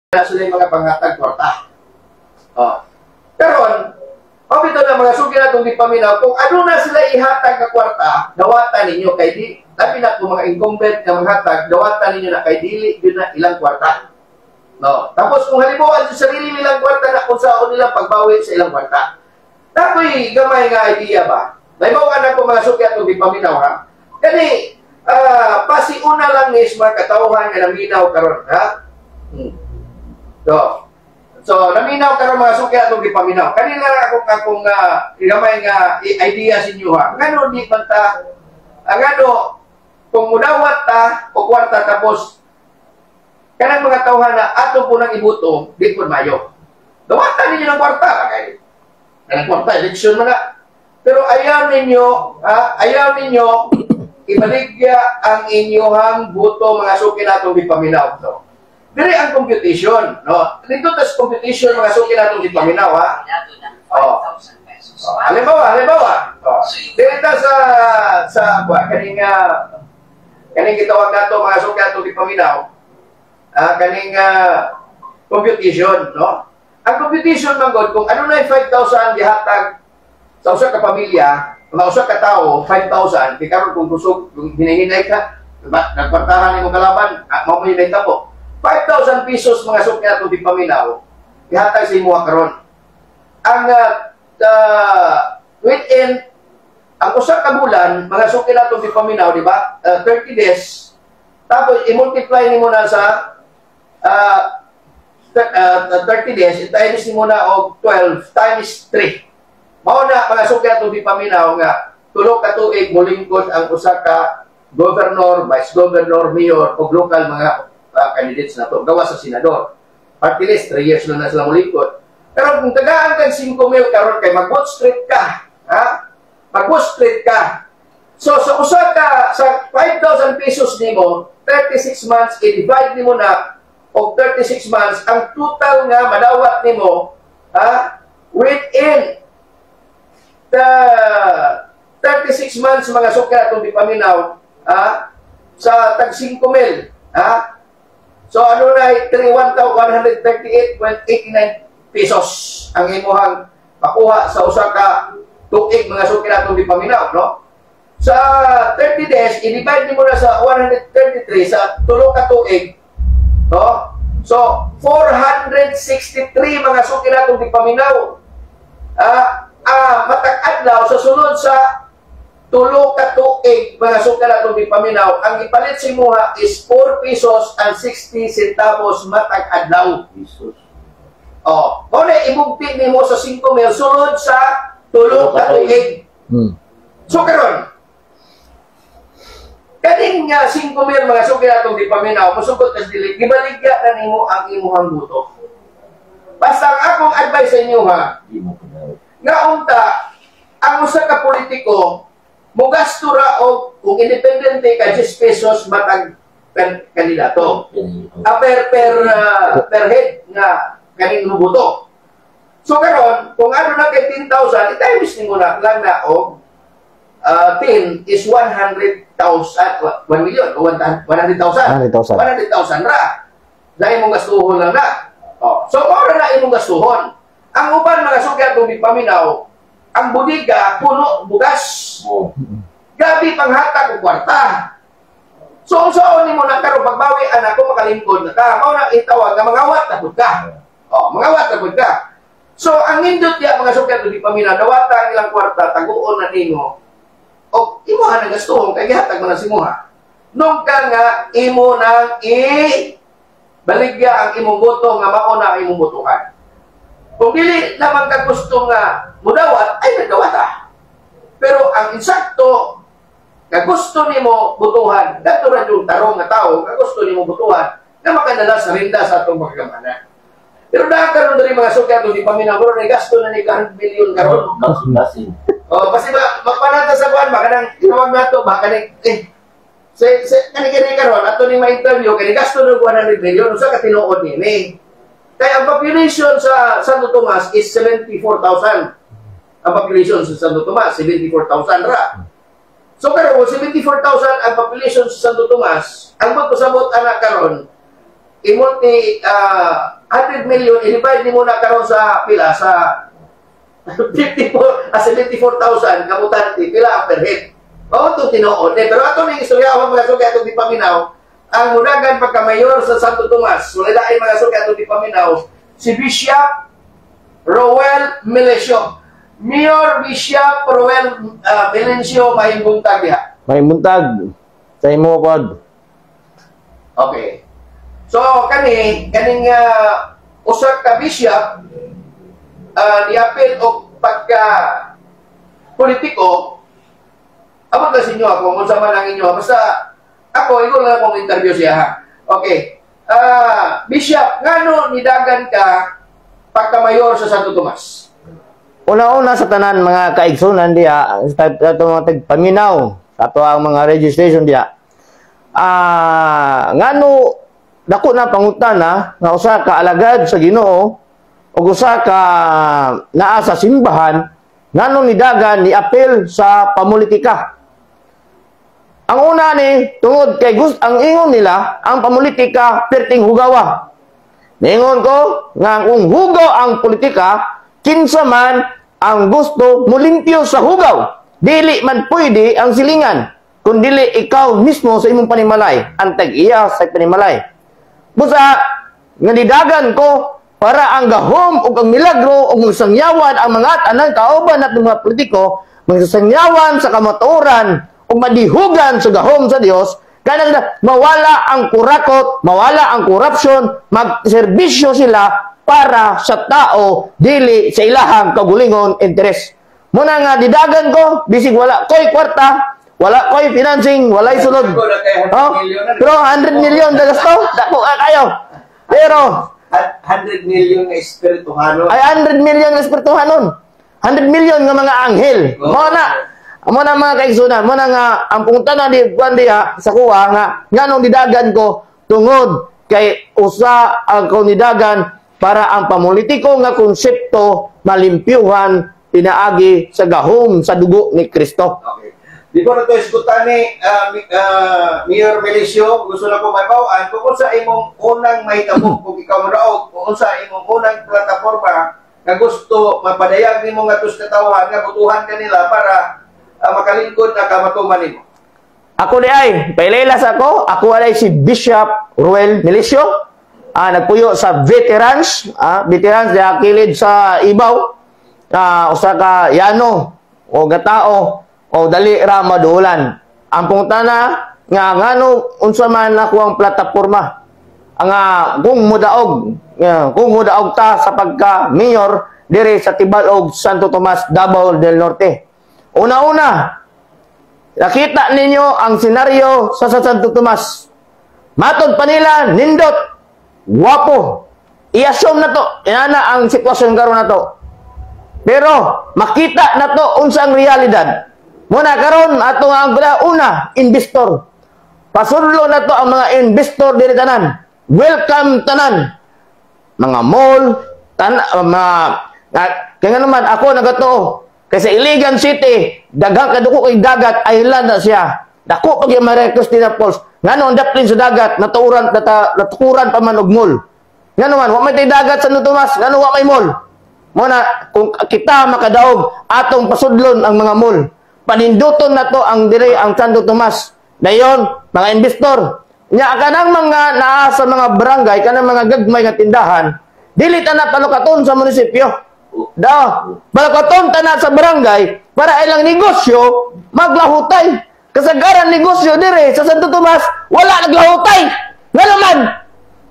na sila yung mga panghatag kwarta. Karon, bito na mga sugi na itong gipaminaw, kung ano na sila ihatag na kwarta, dawatan ninyo kay di, labi na kung mga incumbent na maghatag, dawatan ninyo na kay dili, yun na ilang kwarta. Tapos kung halimbawa sa sarili nilang kwarta na kung saan nilang pagbawi sa ilang kwarta. Tapoy gamay nga idea ba? May mga anak ko mga sugi at itong gipaminaw ha. Kani, pasiuna lang is mga katauhan nga naminaw karon ha. So, naminaw karon mga suki atong gipaminaw. Kanina akong gamay nga idea sa inyo ha. Ngano di man ta ngano kung mudawat ta o kwarta tapos kanang mga tawhan na ato po nang ibuto di po mayo. Dawatan ninyo ng kwarta kay. Ang kwarta eleksyon man na. Pero ayaw ninyo ibaligya ang inyong buto mga suki natong gipaminaw. So, diri ang computation, no? Dito tas computation mga suki natong gipaminaw, ha? Halimbawa. Diri ta sa kaning gitawag nato mga suki natong gipaminaw. Kaning computation, no? Ang computation manggod kung ano na 5,000 gihatag sa usa ka pamilya, mga usa ka tawo 5,000, di karon kung kusog kung hinahinay ka, nagpartahan nimo kalaban, mao mo hinay tapo. 5,000 pesos mga suki natong gipaminaw ihatag sa imo karon. Ang within ang usa ka bulan mga suki natong gipaminaw, di ba? 30 days. Tapos i-multiply nimo na sa 30 days, i-times nimo na og 12 times 3. Mao na mga suki natong gipaminaw nga tulo ka tuig molingkod ang usa ka governor, vice governor, mayor o local mga candidates na to, gawa sa senador. Party list, 3 years na sila mulikot. Pero kung tagaan kang 5 mil karon kay mag-vote straight ka, ha? Mag-vote straight ka. So, sa usa ka, sa 5,000 pesos nimo, 36 months, i-divide nimo na, o 36 months, ang total nga madawat nimo, ha? Within the 36 months, mga suka itong dipaminaw, ha? Sa tag 5 mil, ha? So, ano na, 138.89 pesos ang imuhang pakuha sa usa ka tuig mga suki natong gipaminaw, no? Sa 30 days, i-divide mo na sa 133 sa tulo ka tuig, no? So, 463 mga suki natong gipaminaw. Matag-adlaw sa sunod sa tulo ka tuig mga suka natong gipaminaw, ang ipalit sa imuha is 4 pesos and 60 centavos matag adlaw. Mao na ibugti nimo sa 5 mil sunod sa tulo ka tuig. So karon kaning 5 mil mga suka natong gipaminaw, musugod kas dili gibaligya na nimo ang imuhang buto. Basta ang akong advice sa inyo ha, nga unta ang usa ka politiko mugasto ra og kung independente ka 10 pesos matag kandidato. Per head nga kaning buto. So karon kung ano na kay 10,000, i-times nimo na lang na og 10 is 100,000, 1 million o 100,000. 100,000 ra. Dahil mong gastuhon lang na. So ora na imong gastuhon. Ang uban mga suki atong gipaminaw, ang budiga puno bugas. Gabi panghatag og kwarta. So nimo na karon pagbawi anak ko makalingkod na ka. Mao na itawag nga mangawat na pud ka. Mangawat na pud ka. So ang nindot ya mga suki atong gipaminaw, dawatan ilang kwarta taguon na nimo. O imo na gastuhon kay gihatag man sa imuha. Nung ka nga imo nang baligya ang imong boto nga mao na imong botohan. Kung dili naman ka gusto nga mudawat, ay nagdawata. Pero ang insakto, nga gusto nimo butuhan, dato ra yung tarong nga tao, nga gusto nimo butuhan, na makadala sa rinda sa atong pagkamana. Pero dahil karon diri mga suki atong gipaminaw, pero gasto na ni 100 million karon. Kasi magpanata sa buwan, baka nang tinawag nato, baka nang, kani karon, ato ni ma-interview, kani gasto na 100 million, usa ka tinuod ni. Kaya ang population sa Santo Tomas is 74,000. Ang population sa Santo Tomas, 74,000 ra. So karon 74,000 ang population sa Santo Tomas, ang magpasabot anak karon, 100 million, i-divide ni muna karon sa pila, sa 74,000 kabutante, pila ang per head. O, ito tinuod. Pero ato na yung istoryawan mga suki atong di paminaw, ang mudagan pagkamayor sa Santo Tomas, wala lain mga suki atong di paminaw, si Bishop Roel Melesio. Mayor Bishop Roel Melesio mahibuntag diha. Mahibuntag sa imo pod. Okay. So kaning usa ka bishop niapil og pagka politiko. Amo ta sinyo ako kung sa man ang inyo basta ako ikaw lang akong interview siya ha. Okay. Bishop, ngano nidagan ka pagka mayor sa Santo Tomas? Una-una sa tanan mga kaigsunan diya, sa mga tagpaminaw, sa ato ang mga registration diya. Ngano dako na pangutana nga usa ka alagad sa Ginoo ug usa ka naa sa simbahan ngano nidagan ni apel sa pamulitika. Ang una ni tungod kay ang ingon nila ang pamulitika perting hugawa. Ningon ko nga kung hugaw ang politika, kinsa man ang gusto mulimpyo sa hugaw. Dili man pwede ang silingan. Kung dili ikaw mismo sa imong panimalay, antag iya sa panimalay. Busa, nga nidagan ko para ang gahom o ang milagro o sangyawan ang mga tanang kauban at mga politiko, magsasangyawan sa kamatuoran o madihugan sa gahom sa Dios, kaya mawala ang kurakot, mawala ang korupsyon, magserbisyo sila para sa tao, dili sa ilahang kagulingon interes. Muna nga didagan ko, bisig wala ko'y kwarta, wala ko'y financing, wala'y sunod. Pero 100 million na gasto, dako kayo. Pero 100 million na espirituhanon. ay 100 million na espirituhanon. 100 million nga mga anghel. Muna mga kaigsunan, muna nga ang punta na di diha sa kuha nga nganong didagan ko tungod kay usa ang nidagan para ang pamulitiko nga konsepto malimpyuhan pinaagi sa gahom sa dugo ni Kristo. Okay. Di ko na ito iskutan ni Mayor Melesio, gusto na ko maibawaan kung sa imong unang mahitabo kung ikaw mo daog, kung sa imong unang plataforma na gusto mapadayag ni mo nga tos katawan nga butuhan ka nila para makalingkod na kamatuman nimo. Ako di ay, pailaylas ako ay si Bishop Roel Melesio. Nagpuyo sa veterans, veterans na kilid sa ibaw, usa ka yano o gatao o dali ra madulan. Ang pungtana nga ngano unsa man ako ang plataporma. Kung mudaog ta sa pagka mayor dire sa Tibalog, Santo Tomas, Davao del Norte. Una-una, nakita ninyo ang senaryo sa Santo Tomas. Matod pa nila, nindot, wapo. I-assume na to. Inana ang sitwasyon karon na to. Pero, makita na to unsang realidad. Muna karon ato ang una, investor. Pasudlo na to ang mga investor diri tanan. Welcome tanan. Mga mall, kaya naman ako nagato. Kasi Iligan City, daghang kaduko kay dagat, island na siya. Dako pag yung Maricos Tinapos. Ngano ang daplin sa dagat, natukuran pa man og mall. Ngano man, wa may tay dagat sa Tomas, ngano wa may mall. Muna, kung kita makadaog, atong pasudlon ang mga mall. Paninduton na to ang dire ang Santo Tomas. Dayon, mga investor. Nya kanang mga naa sa mga barangay, kanang mga gagmay nga tindahan, dili ta na palukaton sa munisipyo. Palukaton ta na sa barangay para ilang negosyo maglahutay. Kasagaran negosyo dire sa Santo Tomas, wala naglahutay. Nga naman,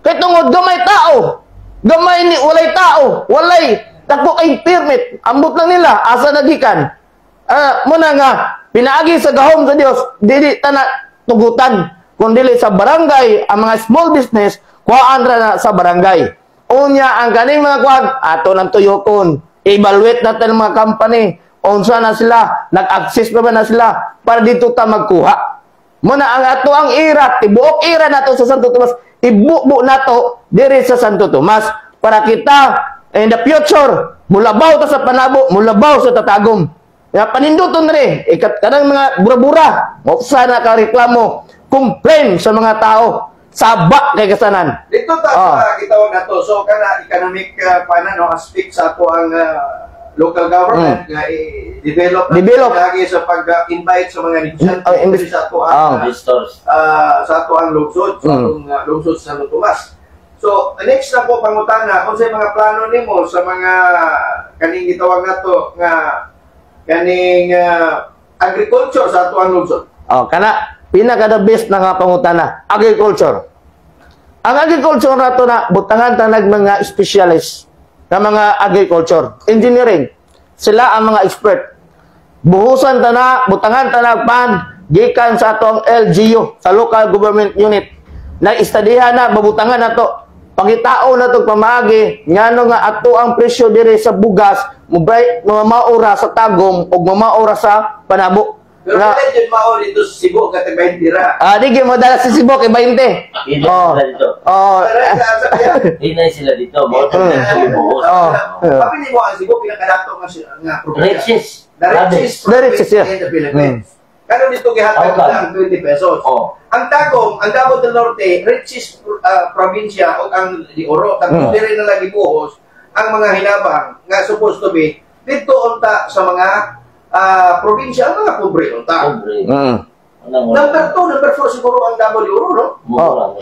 kay tungod gamay tao. Walay tao, walay dako kay permit. Ambot lang nila asa nagikan. Muna nga pinaagi sa gahom sa Dios, dili ta na tugutan kundi sa barangay ang mga small business kuhaan ra na sa barangay. Unya ang kaning mga kuan ato nang tuyokon. Evaluate natin ang mga company. Unsa na sila, nag-access pa ba na sila para dito ta magkuha. Muna ang ato ang ira, tibuok ira nato sa Santo Tomas, ibubo nato diri sa Santo Tomas para kita in the future mulabaw ta sa panabo, mulabaw sa tatagom. Ya paninduton ri ikat kanang mga bura-bura, mo sana ka reklamo, complain sa mga tao Sabak kay kasanan. Dito ta gitawag na to. So kana economic no aspect sa ato ang local government nga i-develop lagi sa pag-invite sa mga negosyante sa ato ang investors sa ato ang lungsod, sa atong lungsod sa Santo Tomas. So next na po pangutana, unsay mga plano nimo sa mga kaning gitawag nato nga kaning agriculture sa ato ang lungsod? Kana pinaka the best na nga pangutana, agriculture. Ang agriculture nato na butangan tanag mga specialist na mga agriculture, engineering. Sila ang mga expert. Buhusan tana, butangan tanag pan gikan sa atong LGU, sa local government unit. Na-istadihan na mabutangan nato. Pangitao na to pamaagi ngano nga ato ang presyo dire sa bugas, mamaura sa tagom ug mamaura sa panabo. Pero kaya dyan mao dito sa Cebu, kati 20 ra. Di kayo madala sa Cebu, kay 20. Hindi sila dito. Hindi sila dito. Papi ni mo ang Cebu, pinakadato nga probinsya. The richest in the Philippines. Kano dito gihatag lang 20 pesos. Ang Tagum, ang Davao del Norte, richest probinsya o ang Di Oro. Tapos dire na lagi buhos ang mga hinabang nga supposed to be dito unta sa mga probinsya, ang mga pobre unta. Number 2, number 4 siguro ang Davao del Oro, no?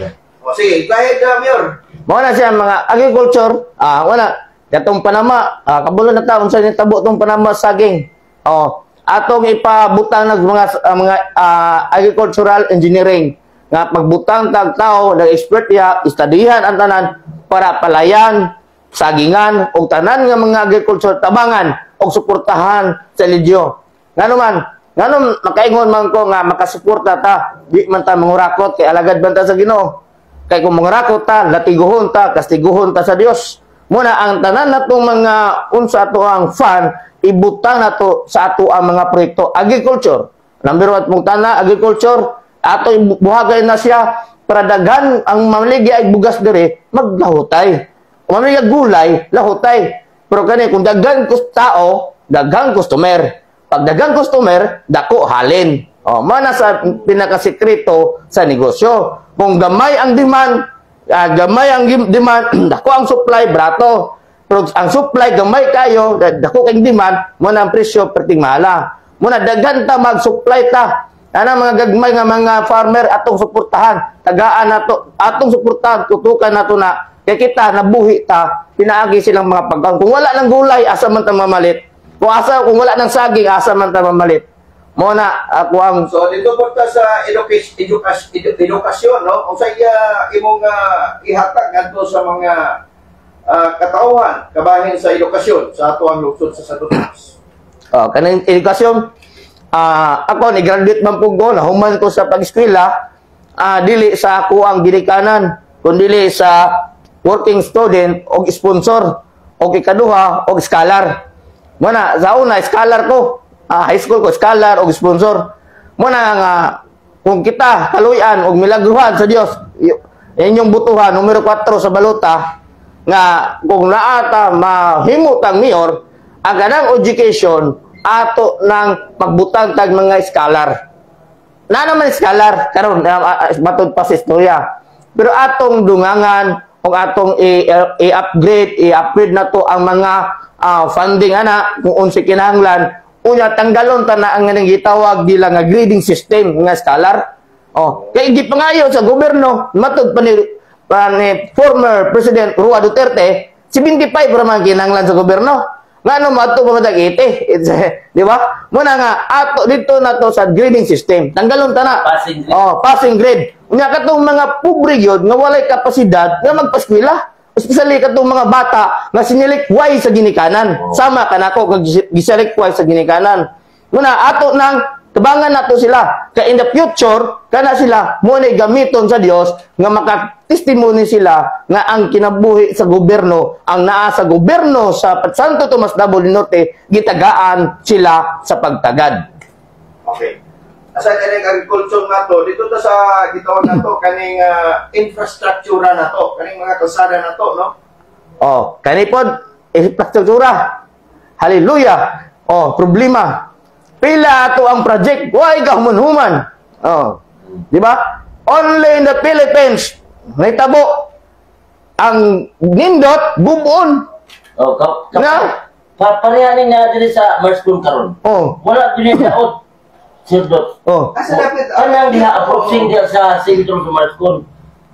Sige, kahit Mayor. Mga na siya mga agriculture, wala. Katong Panama, kabulo na taon sa tabo tong Panama saging. Atong ipabutang ng mga agricultural engineering nga pagbutang tag tao ng expert ya istadihan ang tanan para palayan sagingan o tanan nga mga agriculture tabangan o suportahan sa lidyo. Ngano makaingon man ko nga makasuporta ta di man ta mangurakot kay alagad man ta sa Ginoo. Kay kung mangurakot ta latiguhon ta kastiguhon ta sa Dios. Muna ang tanan natong mga unsa ato ang fund ibutang nato sa ato ang mga proyekto agriculture. Number 1 mong tana agriculture ato buhagay na siya para daghan ang mamligi ay bugas dire maglahutay. Kung mamligi gulay lahutay. Pero kani kung daghan tao daghang customer. Pag daghang customer dako halin. Mana sa pinakasekreto sa negosyo. Kung gamay ang demand dako ang supply brato. Pero ang supply gamay kayo, dako kay demand, mo na ang presyo perting mahala. Muna daghan ta mag-supply ta. Ana mga gagmay nga mga farmer atong suportahan, tagaan nato, atong suportahan, tutukan nato na kay kita nabuhi ta, pinaagi silang mga pagkaon. Kung wala nang gulay, asa man ta mamalit. Kung wala nang saging, asa man ta mamalit. Mo na ako ang so dito po ta sa edukasyon, no? Kung sa imong ihatag ngadto sa mga katauhan, kabahin sa edukasyon sa ato ang lungsod sa Santo Tomas. Kanang edukasyon, ako ni-graduate man po ko, nahuman ko sa pag-eskwela, dili sa ako ang ginikanan, kundi sa working student o sponsor o ikaduha o scholar. Muna, sa una, scholar ko, high school ko, scholar o sponsor. Muna nga, kung kita kaluyan o milagruhan sa Dios, inyong butuhan, numero 4 sa balota, nga kung naata mahimot ang mayor ang ganang education ato ng pagbutang tag mga scholar na naman scholar karon matod pa sa istorya pero atong dungangan o atong i-upgrade na to ang mga funding ana kung unsa kinahanglan unya tanggalon ta na ang gitawag dila nga grading system nga scholar kay gipangayo sa gobyerno matod pa ni former President Rua Duterte, 75 para man kinanglan sa gobyerno. Ngano mato pa matag 80, di ba? Muna nga ato dito na to sa grading system. Tanggalon ta na. Passing grade. Unya katong mga pobre gyud nga walay kapasidad nga magpaskwela. Especially katong mga bata nga sinilik wise sa ginikanan. Sama kanako kag gisilik wise sa ginikanan. Muna ato nang tabangan nato sila. Kaya in the future, kana sila mo na gamiton sa Dios nga makatestimony sila nga ang kinabuhi sa gobyerno, ang naa sa gobyerno sa Santo Tomas, Davao del Norte, gitagaan sila sa pagtagad. Okay. Asa kaning agriculture nato dito ta sa gitawag nato kaning infrastructure nato, kaning mga kalsada nato, no? Kani pod infrastructure. Hallelujah. Problema. Pila ato ang project, why ka human-human? Di ba? Only in the Philippines, Naitabo ang nindot bubon. Oh, Na? parehanin nga diri sa Marskun karon. Oh. Wala din daot. Sir Dot. Oh. Asa dapat Anang diha approaching diya sa sentro sa Marskun.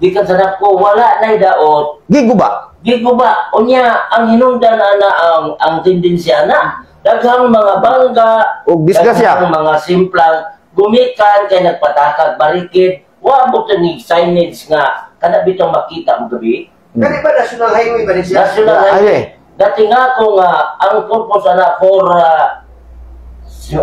Di ka sanap ko wala nay daot. Gigo ba? Gigo ba? Unya ang hinungdan ana ang tendensya na daghang mga bangga O disgrasya. daghang mga simplang gumikan kay nagpatakag barikid wa mo ni signage nga kada bitong makita mo gabi. Kani ba national highway ba ni siya? National Ay, highway. Dati nga ko nga ang purpose ana for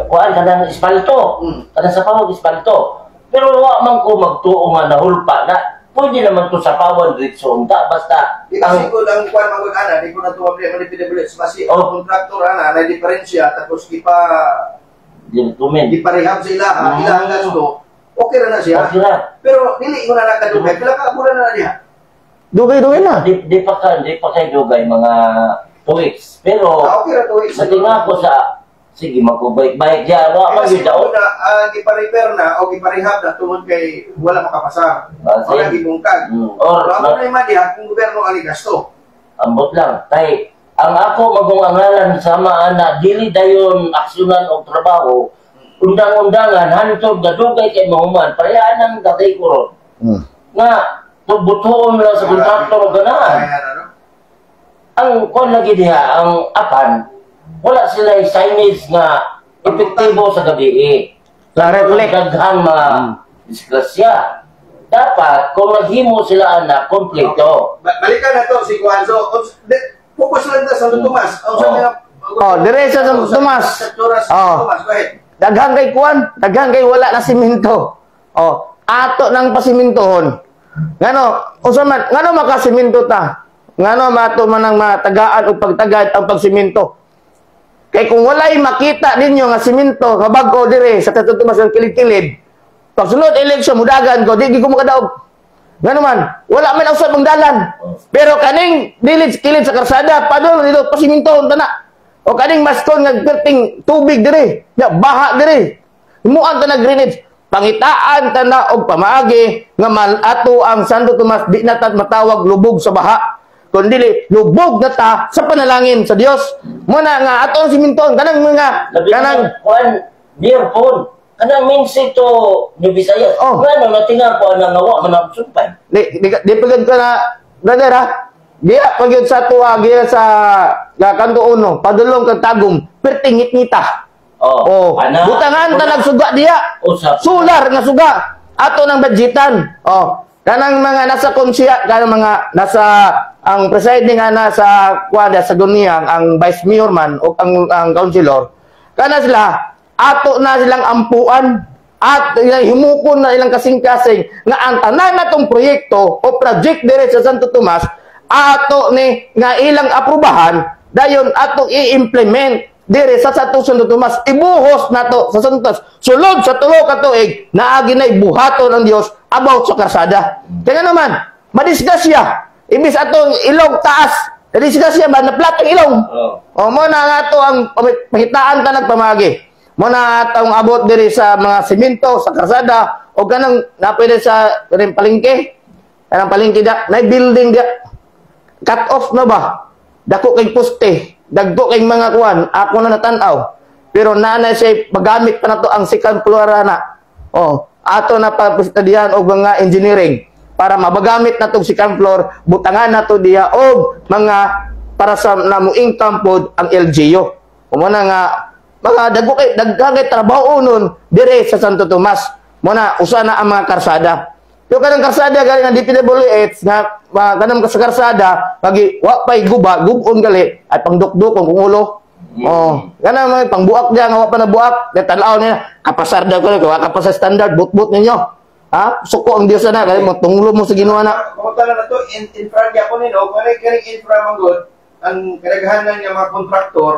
kuan kanang espalto. Kanang sa pawag espalto. Pero wa man ko magtuo nga nahulpa na pwede naman to sa pawan diretso unta basta Di kasi ko lang kuan magana, di ko na tuwa pre manipulate basi ang kontraktor ana na diferensya tapos dintumen. di parehab sa ilaha, ilahang gasto. Okay ra na siya. Okay ra. Pero dili ko na nakadugay, pila ka mura na niya. Dugay-dugay na. Di pa kay dugay mga 2 weeks. Pero Okay ra to. sa tinga ko sa sige magkubayik diya wa man Kasi gyud daw. na gipa-repair na o gipa-rehab na tungod kay wala makapasar. Base. Wala gibungkag. Or Amo na yung madiha kung gobyerno ang gasto. ambot lang tay ang ako magungangalan sama ana dili dayon aksyonan og trabaho undang-undangan hantod gadugay kay mahuman parehas nang gatay ko ron nga tubutoon lang sa kontraktor og ganahan Ayan, ano? ang kon lagi diha ang apan wala sila signage nga epektibo sa gabi Sa reflect. daghang mga disgrasya dapat kung naghimo sila anak kompleto. Balikan na to si Juanzo. Focus lang na sa Santo Tomas. Ang sabi na Oh, dire sa Santo Tomas. Sa Tomas, Oh. Tomas, go ahead. Daghang kay kuan, daghang kay wala na simento. Oh, ato nang pasimintohon. Ngano, usa man, ngano makasiminto ta? Ngano mato man ang matagaan o pagtagad ang pagsiminto? Kay kung walay makita ninyo nga simento kabag-o dire sa Santo Tomas ang kilid-kilid, pag sunod eleksyon mudagan ko, di ko makadaog. Ngano man, wala man usab ang dalan. Pero kaning dilid kilid sa karsada, padul dito pasimintohon ta na. O kaning maskon nga perting tubig dire, ya baha dire. Himuan ta na drainage. Pangitaan ta na og pamaagi nga malato ang Santo Tomas di na ta matawag lubog sa baha. Kundi lubog na ta sa panalangin sa Dios. Muna nga atong simintohon kanang mga kanang kuan dear phone kanang minsi to ni Visayas. Oh. Ano natinga ko ang ngawa man sumpay. di pagod ka na brother ha. Diya pagod sa tuwa giya sa kanto uno, padulong kag tagum, perting ngit-ngita. Oh, butangan ta nagsuga diya. Usap. Solar nga suga. Ato nang budgetan. Oh, kanang mga nasa konsiya, kanang mga nasa ang presiding ana sa kwada sa dunia, ang vice mayor man o ang councilor. Kana sila ato na silang ampuan at himukon na ilang kasing-kasing nga ang tanan natong proyekto o project dire sa Santo Tomas ato ni nga ilang aprubahan dayon ato i-implement dire sa Santo Tomas ibuhos nato sa Santo Tomas sulod sa tulo ka tuig naagi nay buhaton ang Dios about sa karsada kaya naman madisgrasya imbis atong ilong taas madisgrasya ba na platong ilong o mo na nga to ang pahitaan ta nagpamagi mo na atong abot diri sa mga simento sa karsada o kanang napwede sa palengke kanang palengke da na building da cut off na ba dako kay poste dagko kay mga kuan ako na natan-aw pero nanay say paggamit pa nato ang second floor na oh ato na pagpustadihan og mga engineering para mabagamit natong second floor butangan nato diha og mga para sa namo income pod ang LGU mo na nga mga daghang trabaho nun dire sa Santo Tomas mo na usa na ang mga karsada yung kanang karsada gali nga DPWH nga kanang sa karsada pagi wa pay guba gubon gali at pangdukdukon kung ulo oh kanang mga pangbuak dia nga wa pa nabuak detalaw niya kapasar daw ko kapasar standard butbut ninyo ha suko ang Dios na gali mo tunglo mo sa Ginoo na Kumutala na to infra gyapon ni no kani infra man good ang kadaghanan nga mga kontraktor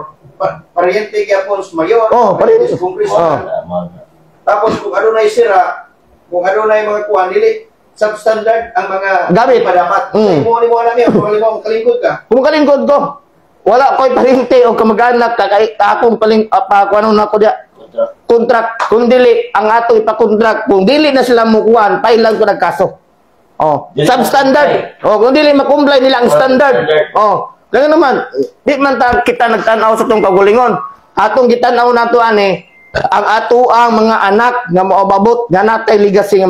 pariente gyapon sa mayor pariente kongresman tapos kung ano na isira kung ano na yung mga kuhan dili substandard ang mga gamit dapat mo alam yan kung alam mo kalingkod ka kung kalingkod ko wala ko'y pariente o kamag-anak akong paling kuano na ko dia kontrak kung dili ang ato ipakontrak kung dili na sila mukuhan pailan ko nagkaso Oh, Dili substandard. Oh, kung dili makumplay nila ang standard. Standard. Oh, kaya naman di man ta kita nagtan-aw sa tong kagalingon. Atong gitanaw nato ani ang ato ang mga anak nga maabot nga natay legacy nga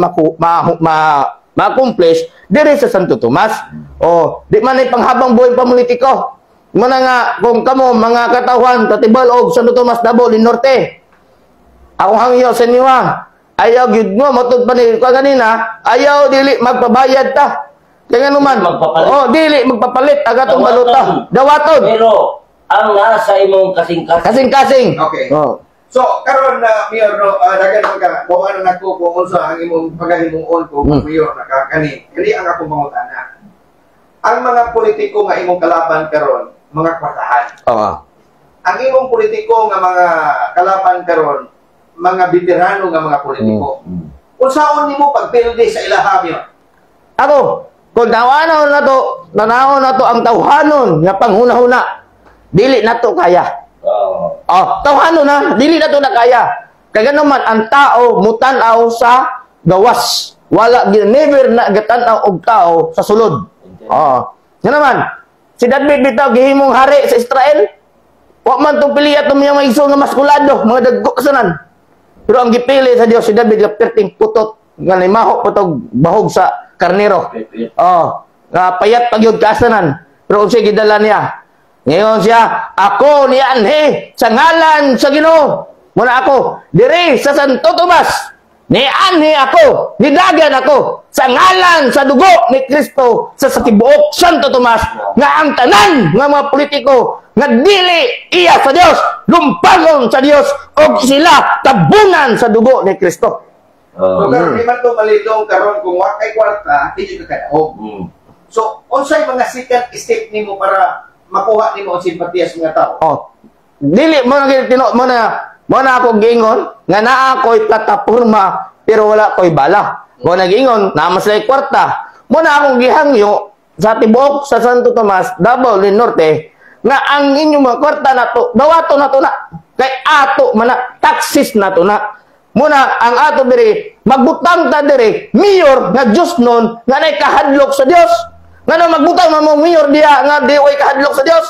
ma-accomplish diri sa Santo Tomas. Oh, di man ay panghabang buhay politiko. Muna nga kung kamo mga katawhan tatibal og Santo Tomas Davao del Norte. Ako hangyo sa inyo ayaw gyud mo matud pa ni kanina, ayaw dili magpabayad ta. Kaya naman, Magpapalit. dili magpapalit agatong baluta. Dawaton. Pero ang nasa imong kasing-kasing. Kasing-kasing. Okay. Oh. So, karon na Mayor, no, dagan ka, bawa na nagko kung unsa ang imong paghimuon ko, Mayor, nakakani. Hindi ang akong mangutana. Ang mga politiko nga imong kalaban karon, mga kwartahan. Oo. Ang imong politiko nga mga kalaban karon, mga veterano nga mga politiko. Unsaon nimo pagpildi sa ilaha Mayor? Ako, kung tawanaw na to ang tawhanon nga panghuna-huna, dili na to kaya. Oh, tawhanon na, dili na to na kaya. Kaya naman ang tao mutanaw sa gawas. Wala never na gatanaw og tao sa sulod. Oh. Nga naman, si David bitaw gihimong hari sa Israel. Wa man tong piliya tong mga igsoon nga maskulado, mga dagko kasanan. Pero ang gipili sa Dios si David nga perting putot nga limaho putog bahog sa karnero. Oh, nga payat pagyud kasanan. Pero unsay gidala niya? Ngayon siya, ako ni anhi sa ngalan sa Ginoo. Muna ako diri sa Santo Tomas. Ni anhi ako, nidagan ako sa ngalan sa dugo ni Kristo sa tibuok Santo Tomas nga ang tanan nga mga politiko nga dili iya sa Dios, lumpagon sa Dios og sila tabunan sa dugo ni Kristo. So, karon di man to malidong karon kung wa kay kwarta, dili ka kadaog. So, unsay mga second step nimo para makuha nimo ang simpatiya sa mga tao? Oh. Dili mo na ako gingon nga naa ko'y plataporma pero wala ko'y bala. Mo nagingon na maslay kwarta. Mo na akong gihangyo sa tibuok sa Santo Tomas, Davao del Norte nga ang inyong mga kwarta nato dawato nato na kay ato man na taxes nato na. Muna ang ato diri magbutang ta diri mayor nga Dios nun nga nay kahadlok sa Dios. Nga magbutang man mo mayor diha nga di way kahadlok sa Dios.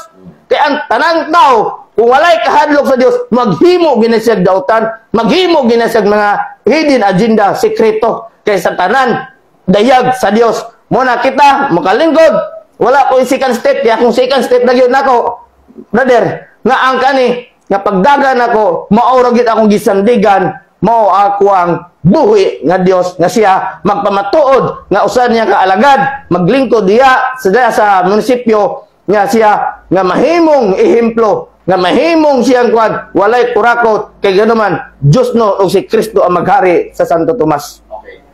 Kay ang tanang tao kung walay kahadlok sa Dios, maghimo ginasag dautan, maghimo ginasag mga hidden agenda, sekreto kay sa tanan dayag sa Dios. Muna kita makalingkod, wala ko second step, kaya kung second step na gyud nako, brother, nga ang kani nga pagdagan ako, maura gid akong gisandigan, mao ako ang buhi nga Dios nga siya magpamatuod nga usan niya ka alagad, maglingkod diha sa munisipyo nga siya nga mahimong ehemplo nga mahimong siyang kwan, walay kurakot, kay ganoman, Diyos no, o si Kristo ang maghari sa Santo Tomas. Okay.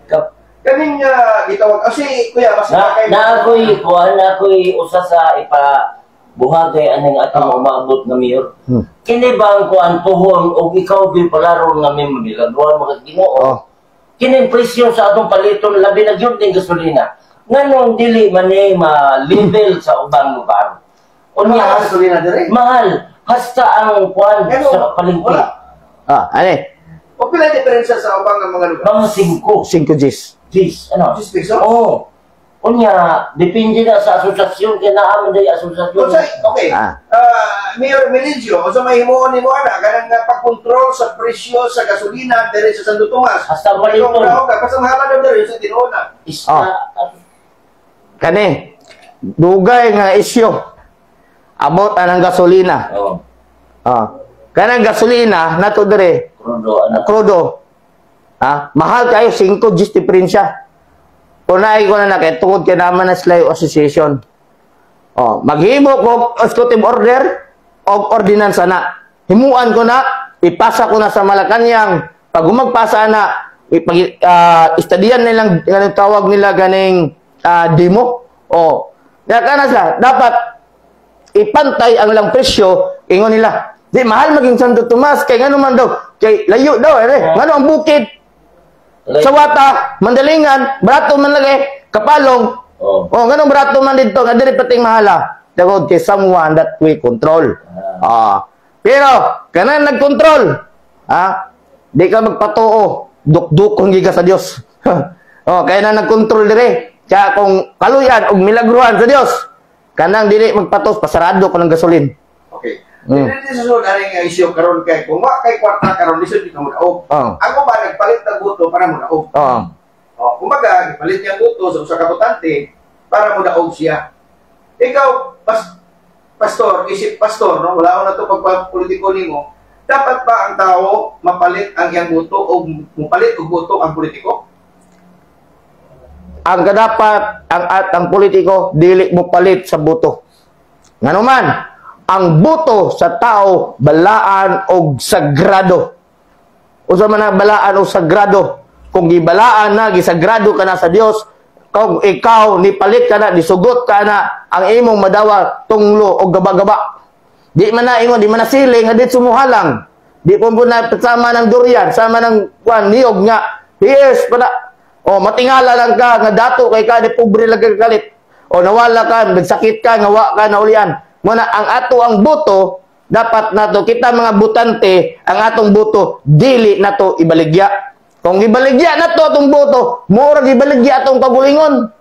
Kaning gitawag, kasi kuya, mas na ako'y usa sa ipabuhagay aning atong umaabot nga mayor. Kini ba ang kuan pohon o ikaw bil palaron nga may milagruan mga Ginoo? Kini presyo sa atong paliton labi na gyud ning gasolina. Nganong dili man ni ma-level sa ubang lugar. Unya gasolina dire? Mahal. Hasta ang kuan sa palengke. Ani? O pila diferensya sa ubang nga mga lugar? Mga 5 Gs. Gs, ano? 10 pesos? Oo. Unya, depende na sa asosasyon, kaya naaman na yung asosasyon. Okay. Mayor Melencio, o sa mahimuon ni mo ana, ganang pag-control sa presyo sa gasolina dire sa Santo Tomas. Hasta paliton. Kasi mahala daw dire sa tinuona. Kani, dugay nga isyo. About anang gasolina. Oo. Kanang gasolina nato dire crudo. Mahal kayo 5 Gs diferensya. Unay ko na kay tungod kay naman na sila association. Maghimo ko executive order o ordinansa na. Himuan ko na, ipasa ko na sa Malacañang. Pag umagpasa na, istadiyan nilang ganang tawag nila ganing demo. Kaya kana sila, dapat ipantay ang lang presyo, ingon nila. Di mahal maging Santo Tomas, kay ngano man daw, kay layo daw, ngano ang bukid, Sawata, Mandalingan, barato man lagi, Kapalong, ngano barato man dito, nga diri pating mahala, dagod kay someone that will control. Pero, kana nagkontrol, di ka magpatuo, duk-duk kung giga sa Dios. Kaya na nagkontrol dire, Kaya kung kaluyan og milagruhan sa Dios, kanang dili magpatos pasarado ko ng gasolin. Okay. Mm. Hindi susunod ani nga issue karon kay kung wa kay kwarta karon lisod di ka mo daog. Ako ba nagpalit ng buto para mo daog? Oo. Oh, kumbaga, palit niyang buto sa usa ka botante para mo daog siya. Ikaw, pastor, isip pastor, no? Wala ko na to pagpolitiko nimo. Dapat ba ang tao mapalit ang iyang buto o mupalit og buto ang politiko? Ang kadapat ang politiko dili mo palit sa buto. Nganuman, ang buto sa tao balaan og sagrado. Usa man na balaan og sagrado. Kung gibalaan na gisagrado ka na sa Dios, kung ikaw ni palit ka na, disugot ka na ang imong madawa tunglo og gaba-gaba. Di man na ingon, di man na siling, hadit sumuhalang. Di po na sama ng durian, sama ng niyog nga. Yes, pada. O matingala lang ka, nga dato kay ka, di pobre lang kalit. O nawala ka, nagsakit ka, ngawa ka, naulian. Muna, ang ato ang buto, dapat nato, kita mga butante, ang atong buto, dili nato ibaligya. Kung ibaligya nato atong buto, mura ibaligya atong kagulingon.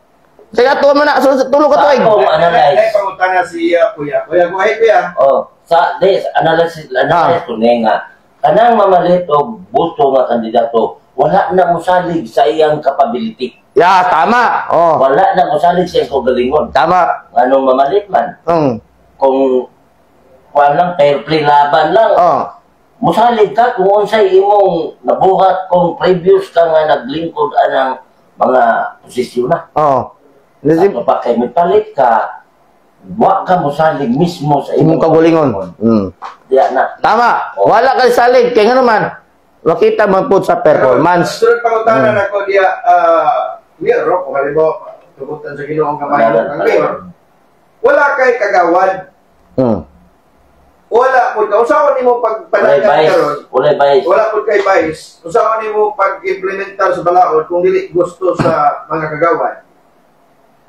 Kaya ato man na, tulog ka tuig. Akong analyze. Ay, pangutana si Kuya. Kuya, buhay Kuya. Oh, analyze ko nga. Kanang mamalit o buto nga kandidato, wala na musalig sa iyang capability. Ya, tama. Oh. Wala na musalig sa iyang kagalingon. Tama. Anong mamalit man? Kung walang fair play laban lang, musalig ka kung unsay imong nabuhat kung previous ka nga naglingkod anang mga posisyon na. Ano pa kay mipalit ka, wa ka musalig mismo sa imong kagulingon. Diya na. Tama. Wala ka salig. Kaya nga naman, makita man po sa performance. Sunod pangutanan ako diya, Mayor, kung halimbawa, tugutan sa Ginoong Kamay ng Mayor, wala kay kagawad. Wala po ka. Usawan nimo pagpanagan karon. Wala po kay vice. Usawan nimo pag-implementar sa balaod kung dili gusto sa mga kagawad.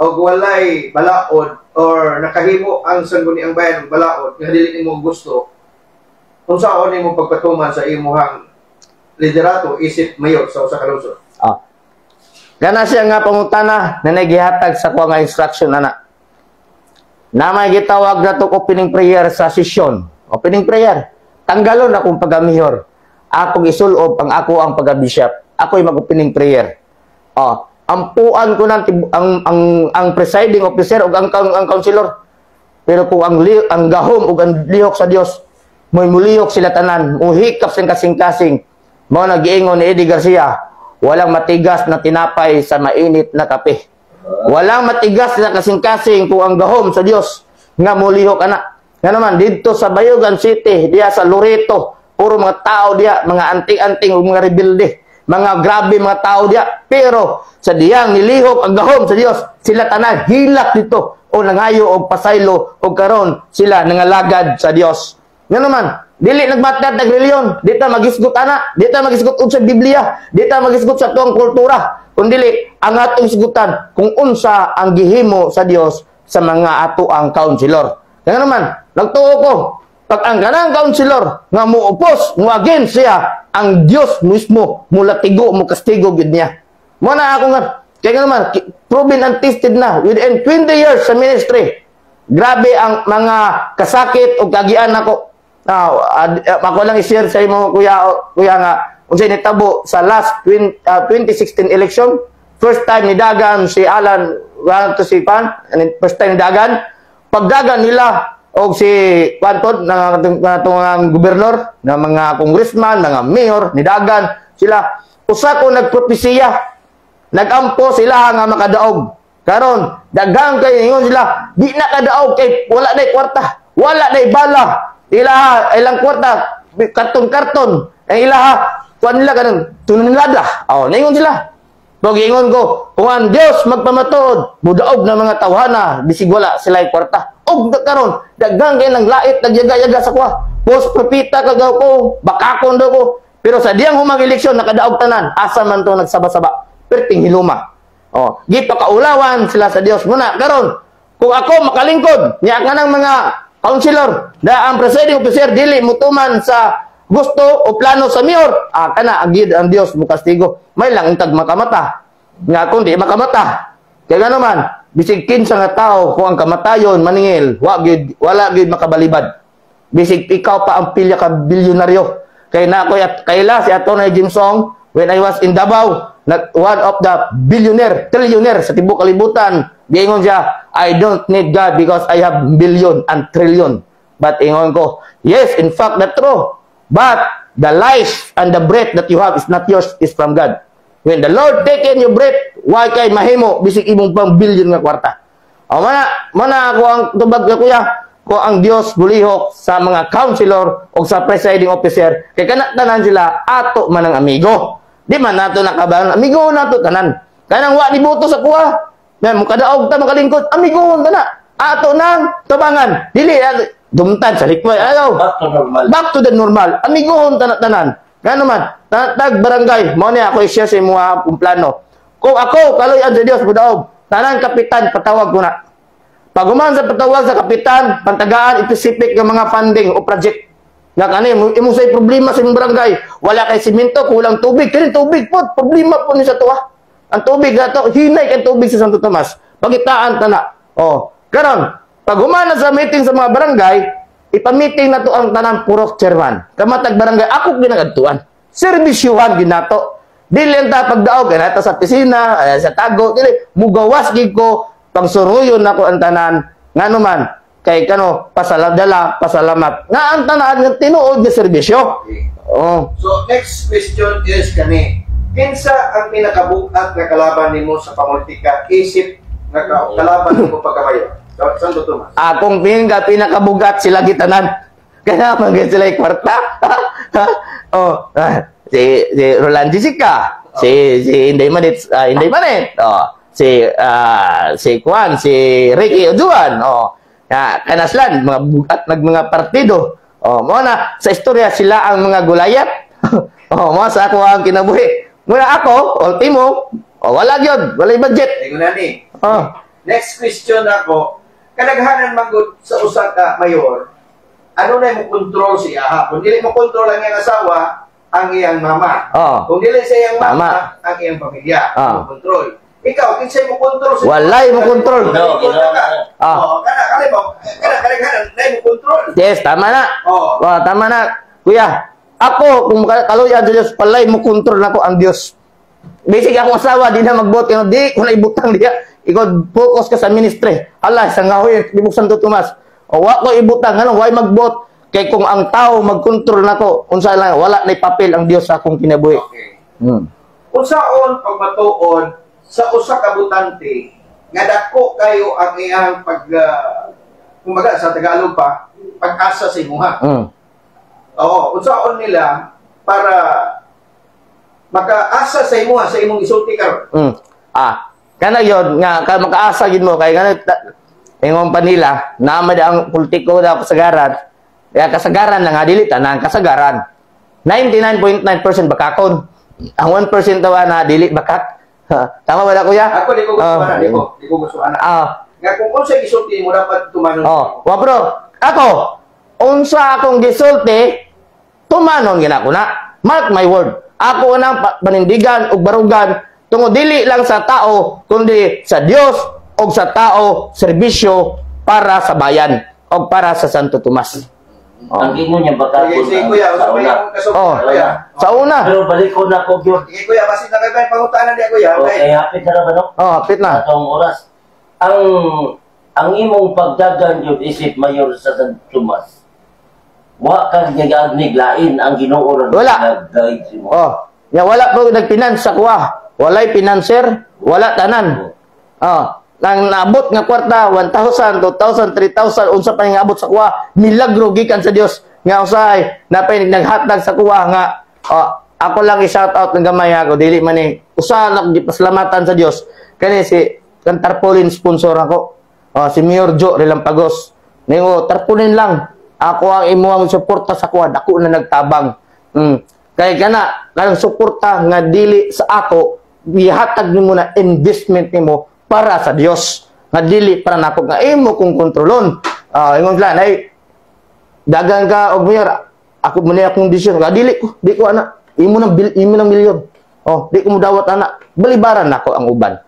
O walay balaod or nakahimo ang sangguniang bayan ng balaod nga dili nimo gusto. Usawan nimo pagpatuman sa imuhang liderato isip mayor sa usa ka lungsod. Kana siya nga pangutana na nagihatag sa kuha nga instruction ana. Na may gitawag na to opening prayer sa sesyon. Opening prayer. Tanggalon akong pagka-mayor. Akong isulob ang ako ang pagka-bishop. Ako'y mag-opening prayer. Ampuan ko ang presiding officer o ang councilor. Pero kung ang gahom o ang lihok sa Dios, may mulihok sila tanan, uhikap sing kasing-kasing. Mga nag-iingon ni Eddie Garcia, walang matigas na tinapay sa mainit na kape. Walang matigas na kasing-kasing kung ang gahom sa Dios nga mulihok anak. Nga naman, dito sa Bayugan City, diya sa Loreto, puro mga tao diya, mga anting-anting o mga rebelde. Mga grabe mga tao diya. Pero sa diyang nilihok ang gahom sa Dios, sila tanan hilak dito o nangayo o pasaylo o karon sila nangalagad sa Dios. Nga naman, dili nagmatad nagreliyon, dito magisgot ana, dito magisgot sa Biblia, dito magisgot sa tuang kultura. Kundi ang atong isgutan kung unsa ang gihimo sa Dios sa mga ato ang counselor. Nga naman, nagtuo ko, pag ang kanang counselor nga muupos, against siya, ang Dios mismo mula tigo mo kastigo gid niya. Mo na ako nga, kaya naman, proven and tested na within 20 years sa ministry. Grabe ang mga kasakit o kagian ako. Ako lang i-share sa imo kuya nga unsay nitabo sa last 2016 election. First time ni Dagan si Alan to si Pan, first time ni Dagan. Pagdagan nila og si Pantod ng gobernador, ng mga congressman, mga mayor ni Dagan, sila usa ko nagpropesiya. Nagampo sila nga makadaog. Karon dagang kay ingon sila, di na kadaog kay wala nay kwarta, wala nay bala. Ilaha ilang kwarta, karton-karton. Ang ilaha kuan nila karon tunilada. Ningon sila. Pag ingon ko, kung ang Dios magpamatuod, mudaog na mga tawhana, bisig wala sila kwarta. Og karon dagang kay nang lait nagyaga-yaga sa kwa. Post propita kagaw ko, bakakon daw ko. Pero sa diyang humang eleksyon nakadaog tanan, asa man to nagsaba-saba. Perting hiluma. Gipakaulawan sila sa Dios muna karon. Kung ako makalingkod, niya kanang mga counselor na ang presiding officer dili mutuman sa gusto o plano sa mayor, kana agid ang Dios mo kastigo. May lang intag makamata. Nga kung di makamata, Kaya nga naman, bisig kinsa nga tao kung ang kamatayon maningil, wala gid makabalibad. Bisig ikaw pa ang pilya ka bilyonaryo. Kay na ako kaila si Atty. Jim Song when I was in Davao, one of the trillionaire sa tibok kalibutan. Giingon siya, I don't need God because I have billion and trillion. But ingon ko, yes, in fact, that's true. But the life and the breath that you have is not yours, is from God. When the Lord taken your breath, why kay mahimo bisig imong pang billion nga kwarta. O mana ako ang tubag nga kuya, ko ang Dios bulihok sa mga counselor o sa presiding officer kay kanatanan sila ato man ang amigo. Di man nato nakabahan amigo nato tanan. Kanang wa ni buto sa kuha. Na mo kadaog ta makalingkod, amigo ta na. Ato nang tabangan. Dili dumtan sa likway. Ayaw. Back to normal. Back to the normal. Amigo tanan. Kaya naman, tag barangay, mo niya ako i-share sa mga plano. Kung ako, kaloy ang Diyos, budaog, tanan kapitan, patawag ko na. Pag uman sa patawag sa kapitan, pantagaan, specific ng mga funding o project. Nga kani, imo say problema sa imong barangay. Wala kay simento, kulang tubig. Kani tubig po, problema po ni sa tuwa. Ang tubig na to, hinay kay tubig sa Santo Tomas. Pagitaan ta na. Oh, karon, pag uman sa meeting sa mga barangay, ipamiting na to ang tanan purok chairman. Kamatag barangay, ako ginagadtuan. Serbisyuhan ginato. Dili ta pagdaog kanata sa pisina, sa tago, dili mugawas gid ko pangsuruyon nako ang tanan. Ngano man kay kano pasalamat. Nga ang tanan nga tinuod nga serbisyo. Oh. So, next question is kani. Kinsa ang pinakabukat nga kalaban nimo sa pamolitika isip nga kalaban nimo pagkamayo? Santo Tomas. Akong pinakabugat sila gitanan. Kaya magiging sila yung kwarta. Oh, si Roland Jessica, si Inday Manit, si Juan, si Ricky Ojuan, kanaslan, mga bugat mga partido. Oh, mo na sa istorya sila ang mga gulayat. Oh, mo sa ako ang kinabuhi. Muna ako, ultimo, wala gyud, wala budget. Ay ni. Oh. Next question ako. Kadaghanan magud sa usa ka mayor, ano na mo control siya? Kung dili mo control ang iyang asawa, ang iyang mama. Oh. Kung dili sa iyang mama, ang iyang pamilya. Mo control. Ikaw, kinsay mo control sa Walay mo control. Kadaghanan na mo control. Yes, tama na. Oh. Tama na. Kuya, ako, kung kaluyan sa Diyos, palay mo control na ko ang Diyos. Basic akong asawa, di na mag-vote. Di ko na ibutang diya. Ikaw, focus ka sa ministry. Hala, sa ngahoy, Tibok Santo Tomas. O, wa ko ibutang, why mag-vote? Kay kung ang tao mag-control na ko, unsa lang, wala na papel ang Diyos sa akong kinabuhi. Okay. Unsaon pagmatuod sa usa ka butante, nga dako kayo ang iyang kumbaga sa Tagalog pa, pag-asa sa imuha. Oo, unsaon nila para makaasa sa imuha, sa imong isulti karon. Kana yun, nga, makaasa yun mo, kaya nga, ingon pa nila, naamad ang politiko na kasagaran, kaya kasagaran na nga, dili tanang kasagaran. 99.9% bakakon. Ang 1% daw na, dili bakak. Tama ba na, kuya? Ako, di ko gusto na, di ko gusto na. Nga, kung unsa gisulti mo, dapat tumanon. Bro, ako, unsa akong gisulti, tumanon gina ko na. Mark my word. Ako nang panindigan o barugan, tungo dili lang sa tao kundi sa Dios o sa tao serbisyo para sa bayan o para sa Santo Tomas. Ang gingon niya bakakon. Sige, kuya, sa una. Sa una. Pero balik ko na ko gyud. Sige, kuya, basta nakagay pangutanan niya, kuya. Okay, hapit na ba no? Hapit na. Atong oras. Ang imong pagdagan yun isip mayor sa San Tomas. Wa ka gagnig lain ang Ginoo ra nag-guide mo. Wala po nagfinance sa kuha. Walay financer, wala tanan. Nang naabot nga kwarta 1,000, 2,000, 3,000 unsa pa nga abot sa kuha, milagro gikan sa Dios. Nga usay napay naghatag sa kuha nga ako lang i-shout out ng gamay ako dili man ni usa lang gipasalamatan sa Dios. Kani si kan tarpaulin sponsor ako. Si Mayor Joe Relampagos. Ningo tarpaulin lang. Ako ang imuhang suporta sa kuha, dako na nagtabang. Kay kana kanang suporta nga dili sa ako, gihatag nimo na investment nimo para sa Dios. Nga dili para nako nga imo kung kontrolon. Ingon lang ay dagan ka og mayor. Ako man akong desisyon. Dili ko ana. Imo nang milyon. Di ko mo dawat ana. Balibaran nako ang uban.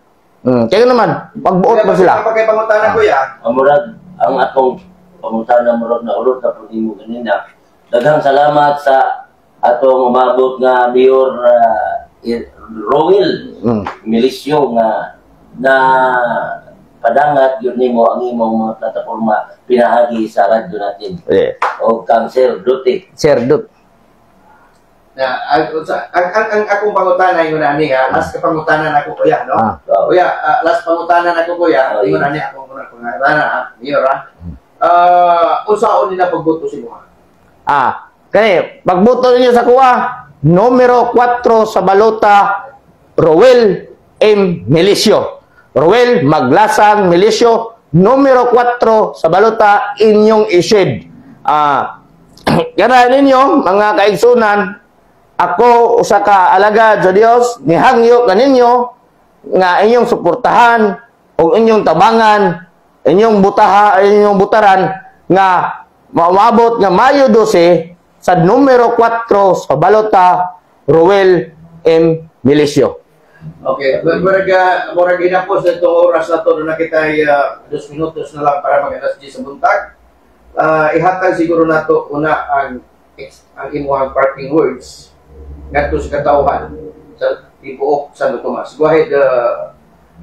Kaya naman, pagbuot mo sila. Kapag kay pangutana ko ya, Ang atong pangutana murag na ulot na pag-imo ganina. Daghang salamat sa atong umabot nga Mayor Rowell Milicio nga na padangat yun nimo ang imong mga plataporma pinahagi sa radyo natin. O kang Sir Duty. Sir Dut. ang akong pangutana yung nani ha, last pangutana na ako kuya, no? Kuya, last pangutana na ako kuya, yung nani akong pangutana ha, Mayor ha. Unsaon nila pagboto si mo ha? Kani, pagboto ninyo sa kuha, numero 4 sa balota, Rowell M. Milicio. Rowell Maglasang Milicio, numero 4 sa balota, inyong isid. Kaya ninyo, mga kaigsunan, ako usa ka alagad sa Dios, nihangyo kaninyo nga inyong suportahan o inyong tabangan, inyong butaran nga maabot nga Mayo 12 sa numero 4 sa balota, Rowell M. Milicio. Okay, murag ginapos na itong oras na ito na kita 2 minutos na lang para mag-alas 10 sa buntag. Ihatag siguro na ito una ang imuhang parting words ngadto sa katawhan sa tibuok Santo Tomas. Go ahead,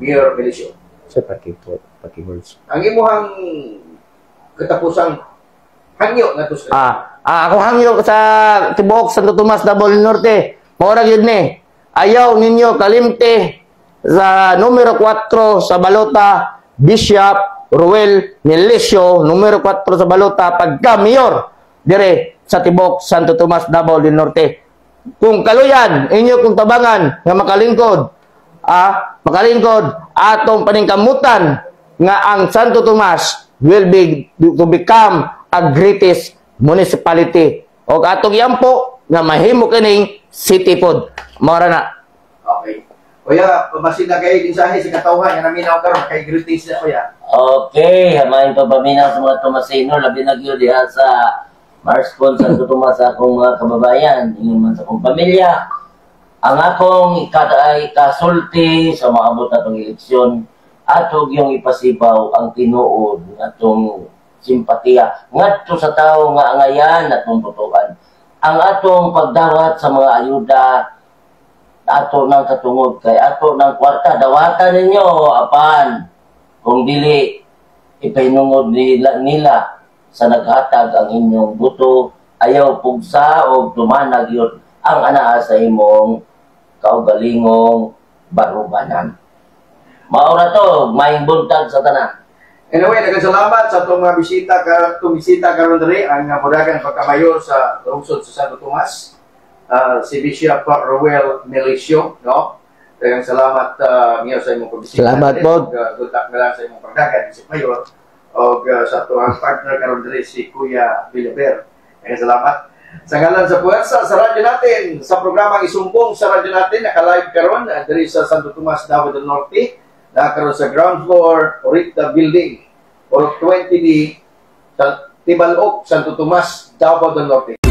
Mayor Milicio. Sa parting words. Ang imuhang katapusang hangyo ngadto sa ako hangyo sa tibuok Santo Tomas, Davao Norte. Maura gyud ni. Ayaw ninyo kalimte sa numero 4 sa balota, Bishop Rowell Milicio, numero 4 sa balota, pagka mayor dire sa tibuok Santo Tomas, Davao del Norte. Kung kaluyan inyo kung tabangan nga makalingkod atong paningkamutan nga ang Santo Tomas will be to become a greatest municipality o atong yampo nga mahimo kining city pod. Mora na. Okay. Kuya, pabasin na kayo dinsahe sa katawhan nga naminaw karon kay greetings na kuya. Okay, hamayin pa paminaw sa mga Tomasino, labi na gyud diha sa Marspon Santo Tomas sa akong mga kababayan, ingon man sa akong pamilya. Ang akong ikasulti sa maabot na itong eleksyon, atog yung ipasibaw ang tinuod atong simpatiya ngadto sa tao nga angayan atong tutukan. Ang atong pagdawat sa mga ayuda ato nang katungod kay ato ng kwarta dawatan ninyo apan kung dili ipahinungod nila sa naghatag ang inyong buto, ayaw pugsa o tumanag yun ang anaa sa imong kaugalingong barubanan. Maura to, may buntag sa tanan. Anyway, nagkasalamat sa itong mga bisita karon diri ang mudagan pagkamayor sa lungsod sa Santo Tomas, si Bishop Rowell Milicio, no? Daghang salamat Mayor sa imong pagbisita. Salamat po. Good luck na lang sa imong pagdagan si Mayor o sa tuwang partner karon diri si Kuya Villaver. Daghang salamat. Sa ngalan sa puwersa sa radyo natin, sa programang isumbong sa radyo natin, naka-live karon diri sa Santo Tomas, Davao del Norte, nakaroon sa ground floor, Orita Building, Orok 20D, sa Tibalok, Santo Tomas, Davao del Norte.